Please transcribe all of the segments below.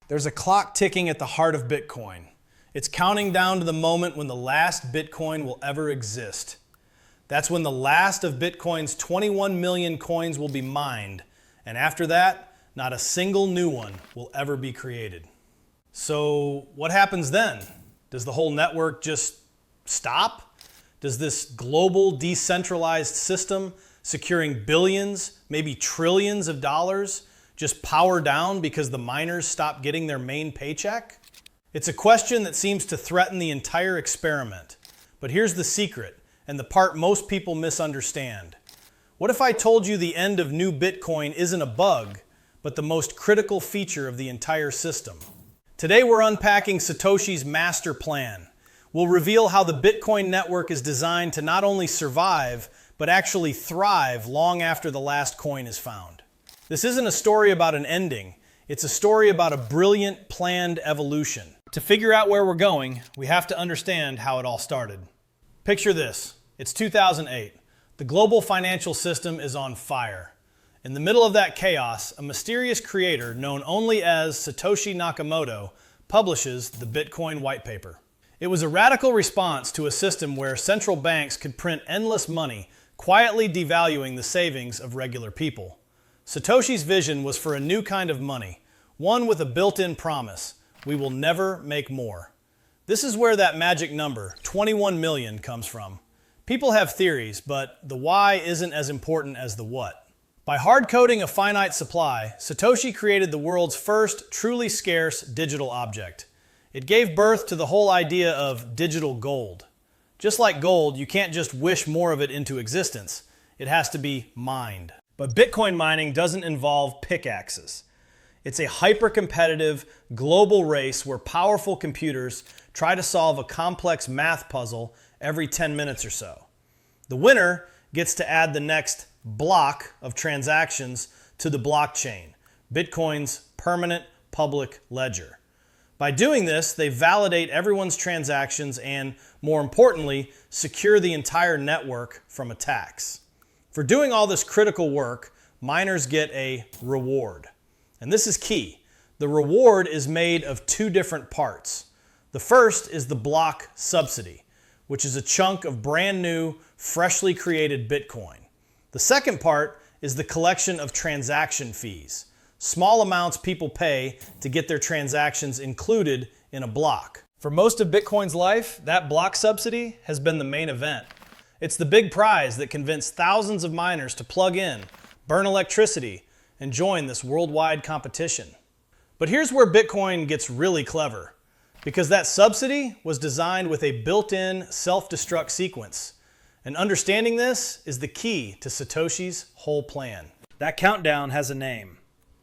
There's a clock ticking at the heart of Bitcoin. It's counting down to the moment when the last Bitcoin will ever exist. That's when the last of Bitcoin's 21 million coins will be mined, and after that, not a single new one will ever be created. So what happens then? Does the whole network just stop? Does this global decentralized system securing billions, maybe trillions of dollars just power down because the miners stop getting their main paycheck? It's a question that seems to threaten the entire experiment. But here's the secret, and the part most people misunderstand. What if I told you the end of new Bitcoin isn't a bug, but the most critical feature of the entire system? Today we're unpacking Satoshi's master plan. We'll reveal how the Bitcoin network is designed to not only survive, but actually thrive long after the last coin is found. This isn't a story about an ending. It's a story about a brilliant, planned evolution. To figure out where we're going, we have to understand how it all started. Picture this. It's 2008. The global financial system is on fire. In the middle of that chaos, a mysterious creator known only as Satoshi Nakamoto publishes the Bitcoin white paper. It was a radical response to a system where central banks could print endless money, quietly devaluing the savings of regular people. Satoshi's vision was for a new kind of money, one with a built-in promise: we will never make more. This is where that magic number, 21 million, comes from. People have theories, but the why isn't as important as the what. By hard-coding a finite supply, Satoshi created the world's first truly scarce digital object. It gave birth to the whole idea of digital gold. Just like gold, you can't just wish more of it into existence. It has to be mined. But Bitcoin mining doesn't involve pickaxes. It's a hyper-competitive global race where powerful computers try to solve a complex math puzzle every 10 minutes or so. The winner gets to add the next block of transactions to the blockchain, Bitcoin's permanent public ledger. By doing this, they validate everyone's transactions and, more importantly, secure the entire network from attacks. For doing all this critical work, miners get a reward. And this is key. The reward is made of two different parts. The first is the block subsidy, which is a chunk of brand new, freshly created Bitcoin. The second part is the collection of transaction fees, small amounts people pay to get their transactions included in a block. For most of Bitcoin's life, that block subsidy has been the main event. It's the big prize that convinced thousands of miners to plug in, burn electricity, and join this worldwide competition. But here's where Bitcoin gets really clever, because that subsidy was designed with a built-in self-destruct sequence. And understanding this is the key to Satoshi's whole plan. That countdown has a name: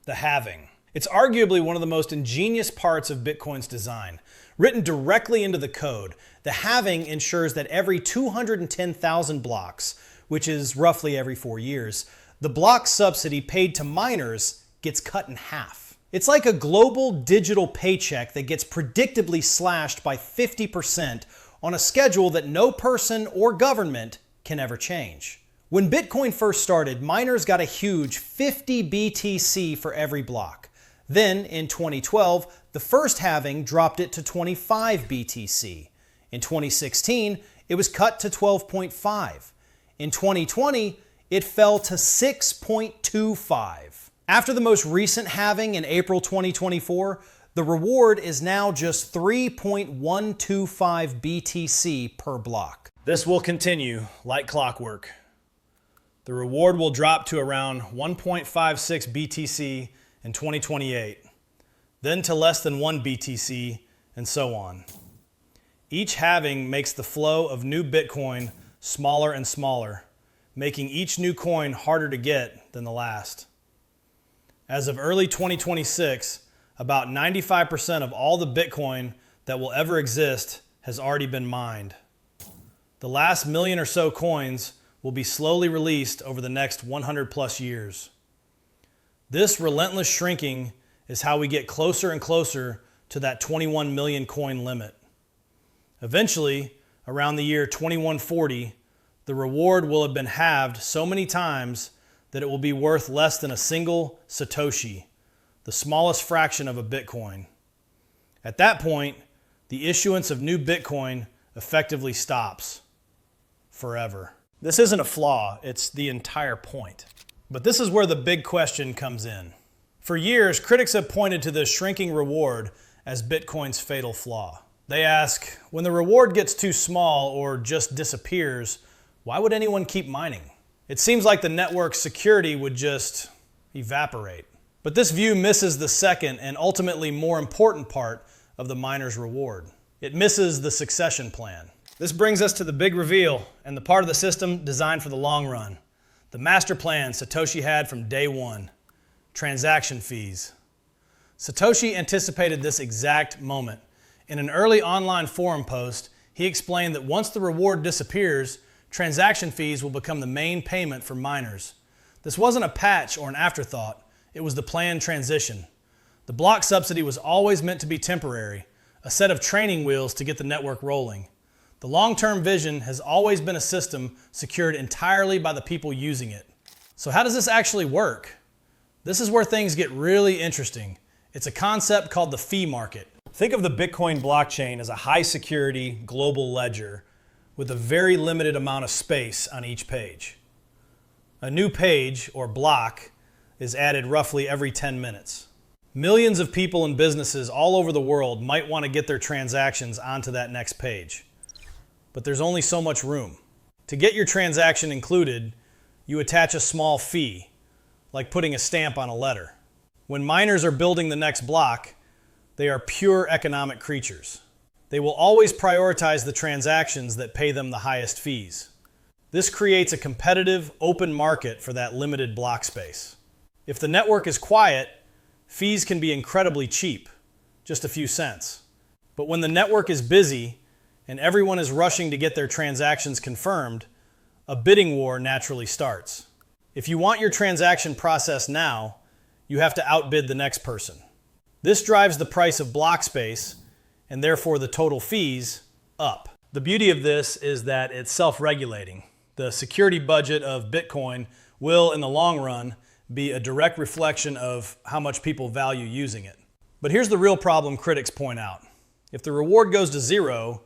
the halving. It's arguably one of the most ingenious parts of Bitcoin's design. Written directly into the code, the halving ensures that every 210,000 blocks, which is roughly every 4 years, the block subsidy paid to miners gets cut in half. It's like a global digital paycheck that gets predictably slashed by 50% on a schedule that no person or government can ever change. When Bitcoin first started, miners got a huge 50 BTC for every block. Then, in 2012, the first halving dropped it to 25 BTC. In 2016, it was cut to 12.5. In 2020, it fell to 6.25. After the most recent halving in April 2024, the reward is now just 3.125 BTC per block. This will continue like clockwork. The reward will drop to around 1.56 BTC in 2028, then to less than 1 BTC, and so on. Each halving makes the flow of new Bitcoin smaller and smaller, making each new coin harder to get than the last. As of early 2026, about 95% of all the Bitcoin that will ever exist has already been mined. The last million or so coins will be slowly released over the next 100 plus years. This relentless shrinking is how we get closer and closer to that 21 million coin limit. Eventually, around the year 2140, the reward will have been halved so many times that it will be worth less than a single Satoshi, the smallest fraction of a Bitcoin. At that point, the issuance of new Bitcoin effectively stops forever. This isn't a flaw, it's the entire point. But this is where the big question comes in. For years, critics have pointed to the shrinking reward as Bitcoin's fatal flaw. They ask, when the reward gets too small or just disappears, why would anyone keep mining? It seems like the network's security would just evaporate. But this view misses the second and ultimately more important part of the miner's reward. It misses the succession plan. This brings us to the big reveal and the part of the system designed for the long run. The master plan Satoshi had from day one. Transaction fees. Satoshi anticipated this exact moment. In an early online forum post, he explained that once the reward disappears, transaction fees will become the main payment for miners. This wasn't a patch or an afterthought, it was the planned transition. The block subsidy was always meant to be temporary, a set of training wheels to get the network rolling. The long-term vision has always been a system secured entirely by the people using it. So how does this actually work? This is where things get really interesting. It's a concept called the fee market. Think of the Bitcoin blockchain as a high-security global ledger with a very limited amount of space on each page. A new page, or block, is added roughly every 10 minutes. Millions of people and businesses all over the world might want to get their transactions onto that next page. But there's only so much room. To get your transaction included, you attach a small fee, like putting a stamp on a letter. When miners are building the next block, they are pure economic creatures. They will always prioritize the transactions that pay them the highest fees. This creates a competitive, open market for that limited block space. If the network is quiet, fees can be incredibly cheap, just a few cents. But when the network is busy and everyone is rushing to get their transactions confirmed, a bidding war naturally starts. If you want your transaction processed now, you have to outbid the next person. This drives the price of block space, and therefore the total fees, up. The beauty of this is that it's self-regulating. The security budget of Bitcoin will, in the long run, be a direct reflection of how much people value using it. But here's the real problem critics point out. If the reward goes to zero,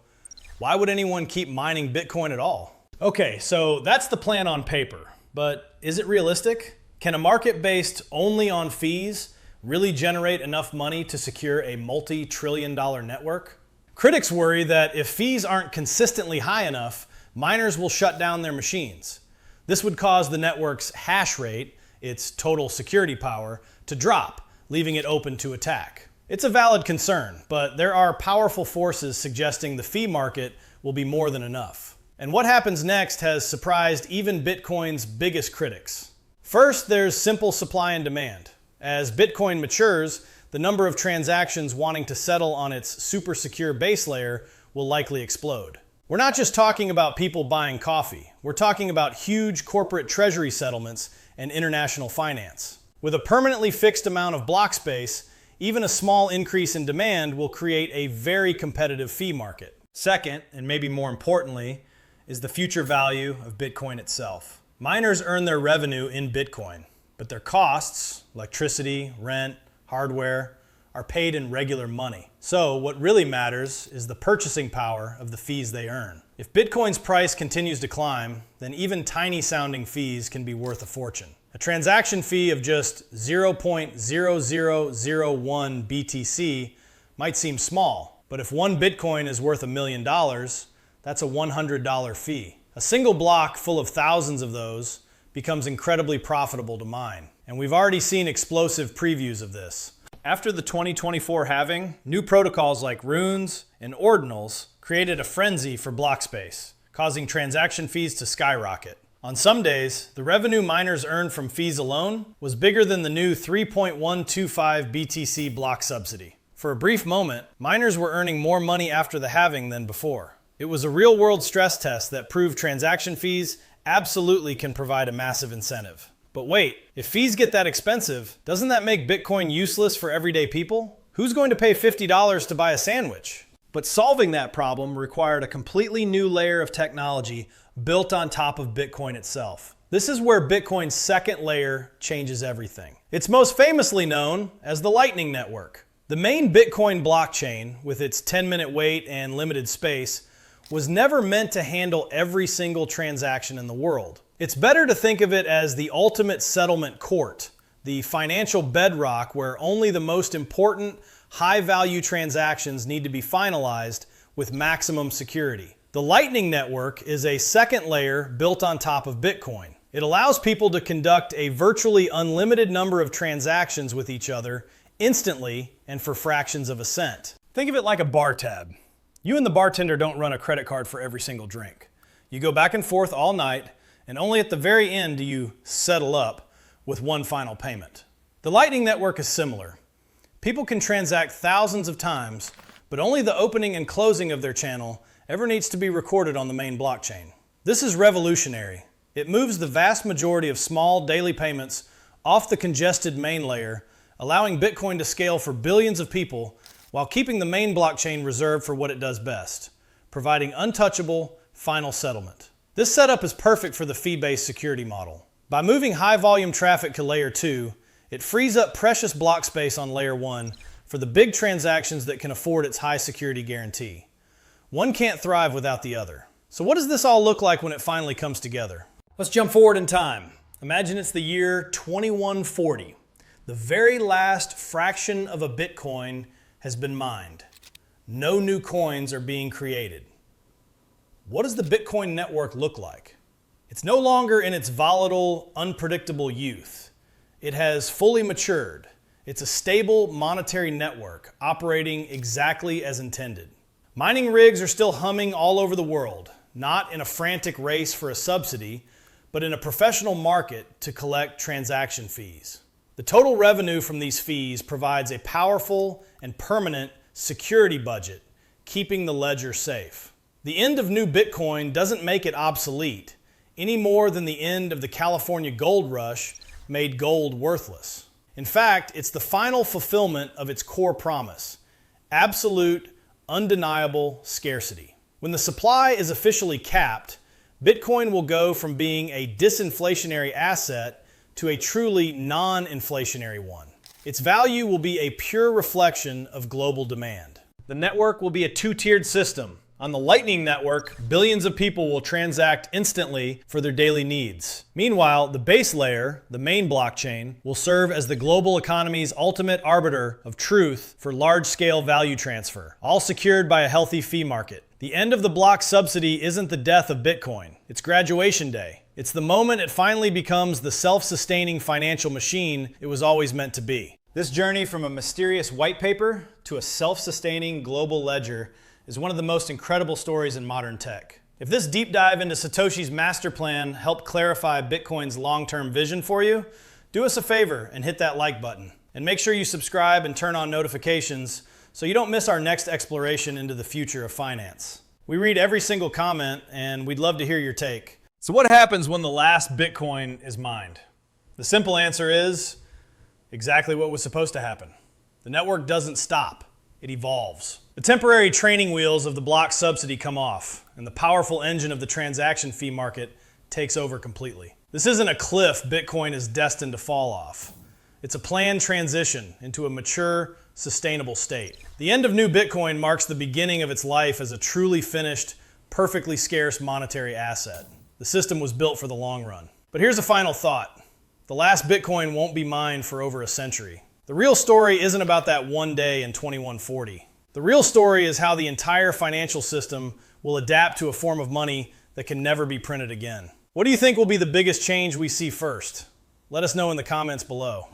why would anyone keep mining Bitcoin at all? Okay, so that's the plan on paper, but is it realistic? Can a market based only on fees really generate enough money to secure a multi-trillion-dollar network? Critics worry that if fees aren't consistently high enough, miners will shut down their machines. This would cause the network's hash rate, its total security power, to drop, leaving it open to attack. It's a valid concern, but there are powerful forces suggesting the fee market will be more than enough. And what happens next has surprised even Bitcoin's biggest critics. First, there's simple supply and demand. As Bitcoin matures, the number of transactions wanting to settle on its super secure base layer will likely explode. We're not just talking about people buying coffee. We're talking about huge corporate treasury settlements and international finance. With a permanently fixed amount of block space, even a small increase in demand will create a very competitive fee market. Second, and maybe more importantly, is the future value of Bitcoin itself. Miners earn their revenue in Bitcoin, but their costs, electricity, rent, hardware, are paid in regular money. So what really matters is the purchasing power of the fees they earn. If Bitcoin's price continues to climb, then even tiny sounding fees can be worth a fortune. A transaction fee of just 0.0001 BTC might seem small, but if one Bitcoin is worth $1 million, that's a $100 fee. A single block full of thousands of those becomes incredibly profitable to mine. And we've already seen explosive previews of this. After the 2024 halving, new protocols like runes and ordinals created a frenzy for block space, causing transaction fees to skyrocket. On some days, the revenue miners earned from fees alone was bigger than the new 3.125 BTC block subsidy. For a brief moment, miners were earning more money after the halving than before. It was a real-world stress test that proved transaction fees absolutely can provide a massive incentive. But wait, if fees get that expensive, doesn't that make Bitcoin useless for everyday people? Who's going to pay $50 to buy a sandwich? But solving that problem required a completely new layer of technology built on top of Bitcoin itself. This is where Bitcoin's second layer changes everything. It's most famously known as the Lightning Network. The main Bitcoin blockchain, with its 10-minute wait and limited space, was never meant to handle every single transaction in the world. It's better to think of it as the ultimate settlement court, the financial bedrock where only the most important, high-value transactions need to be finalized with maximum security. The Lightning Network is a second layer built on top of Bitcoin. It allows people to conduct a virtually unlimited number of transactions with each other instantly and for fractions of a cent. Think of it like a bar tab. You and the bartender don't run a credit card for every single drink. You go back and forth all night, and only at the very end do you settle up with one final payment. The Lightning Network is similar. People can transact thousands of times, but only the opening and closing of their channel ever needs to be recorded on the main blockchain. This is revolutionary. It moves the vast majority of small daily payments off the congested main layer, allowing Bitcoin to scale for billions of people while keeping the main blockchain reserved for what it does best, providing untouchable final settlement. This setup is perfect for the fee-based security model. By moving high-volume traffic to Layer 2, it frees up precious block space on Layer 1 for the big transactions that can afford its high security guarantee. One can't thrive without the other. So what does this all look like when it finally comes together? Let's jump forward in time. Imagine it's the year 2140. The very last fraction of a Bitcoin has been mined. No new coins are being created. What does the Bitcoin network look like? It's no longer in its volatile, unpredictable youth. It has fully matured. It's a stable monetary network operating exactly as intended. Mining rigs are still humming all over the world, not in a frantic race for a subsidy, but in a professional market to collect transaction fees. The total revenue from these fees provides a powerful and permanent security budget, keeping the ledger safe. The end of new Bitcoin doesn't make it obsolete, any more than the end of the California gold rush made gold worthless. In fact, it's the final fulfillment of its core promise: absolute, undeniable scarcity. When the supply is officially capped, Bitcoin will go from being a disinflationary asset to a truly non-inflationary one. Its value will be a pure reflection of global demand. The network will be a two-tiered system. On the Lightning Network, billions of people will transact instantly for their daily needs. Meanwhile, the base layer, the main blockchain, will serve as the global economy's ultimate arbiter of truth for large-scale value transfer, all secured by a healthy fee market. The end of the block subsidy isn't the death of Bitcoin. It's graduation day. It's the moment it finally becomes the self-sustaining financial machine it was always meant to be. This journey from a mysterious white paper to a self-sustaining global ledger is one of the most incredible stories in modern tech. If this deep dive into Satoshi's master plan helped clarify Bitcoin's long-term vision for you, do us a favor and hit that like button. And make sure you subscribe and turn on notifications so you don't miss our next exploration into the future of finance. We read every single comment and we'd love to hear your take. So what happens when the last Bitcoin is mined? The simple answer is exactly what was supposed to happen. The network doesn't stop, it evolves. The temporary training wheels of the block subsidy come off, and the powerful engine of the transaction fee market takes over completely. This isn't a cliff Bitcoin is destined to fall off. It's a planned transition into a mature, sustainable state. The end of new Bitcoin marks the beginning of its life as a truly finished, perfectly scarce monetary asset. The system was built for the long run. But here's a final thought. The last Bitcoin won't be mined for over a century. The real story isn't about that one day in 2140. The real story is how the entire financial system will adapt to a form of money that can never be printed again. What do you think will be the biggest change we see first? Let us know in the comments below.